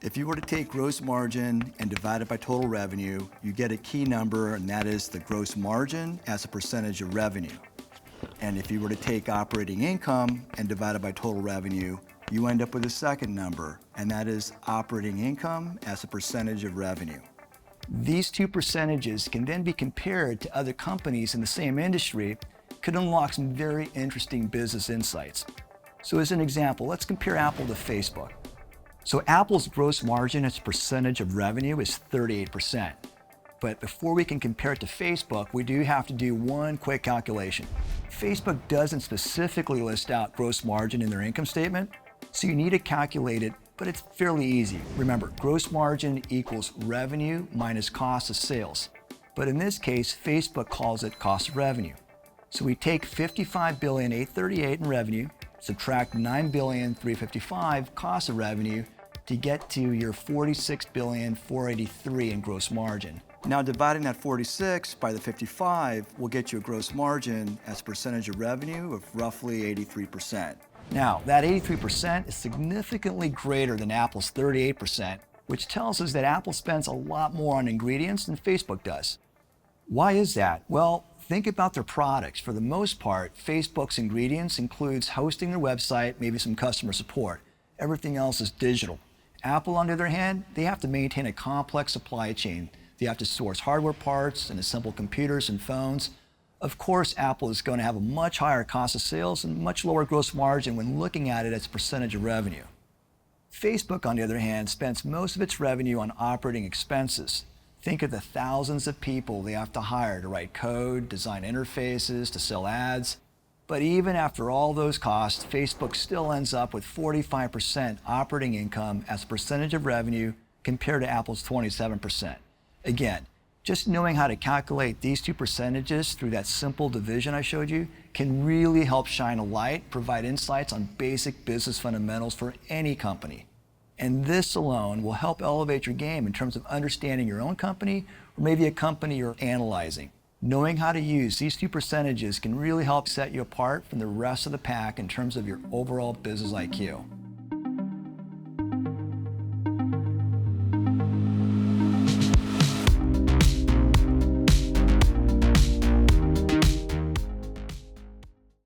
If you were to take gross margin and divide it by total revenue, you get a key number, and that is the gross margin as a percentage of revenue. And if you were to take operating income and divide it by total revenue, you end up with a second number, and that is operating income as a percentage of revenue. These two percentages can then be compared to other companies in the same industry, could unlock some very interesting business insights. So as an example, let's compare Apple to Facebook. So Apple's gross margin as a percentage of revenue is 38%. But before we can compare it to Facebook, we do have to do one quick calculation. Facebook doesn't specifically list out gross margin in their income statement, so you need to calculate it, but it's fairly easy. Remember, gross margin equals revenue minus cost of sales. But in this case, Facebook calls it cost of revenue. So we take $55,838,000,000 in revenue, subtract $9,355,000,000 cost of revenue to get to your $46,483,000,000 in gross margin. Now dividing that 46 by the 55 will get you a gross margin as a percentage of revenue of roughly 83%. Now, that 83% is significantly greater than Apple's 38%, which tells us that Apple spends a lot more on ingredients than Facebook does. Why is that? Well, think about their products. For the most part, Facebook's ingredients includes hosting their website, maybe some customer support. Everything else is digital. Apple, on the other hand, they have to maintain a complex supply chain. They have to source hardware parts and assemble computers and phones. Of course, Apple is going to have a much higher cost of sales and much lower gross margin when looking at it as a percentage of revenue. Facebook, on the other hand, spends most of its revenue on operating expenses. Think of the thousands of people they have to hire to write code, design interfaces, to sell ads. But even after all those costs, Facebook still ends up with 45% operating income as a percentage of revenue compared to Apple's 27%. Again, just knowing how to calculate these two percentages through that simple division I showed you can really help shine a light, provide insights on basic business fundamentals for any company. And this alone will help elevate your game in terms of understanding your own company or maybe a company you're analyzing. Knowing how to use these two percentages can really help set you apart from the rest of the pack in terms of your overall business IQ.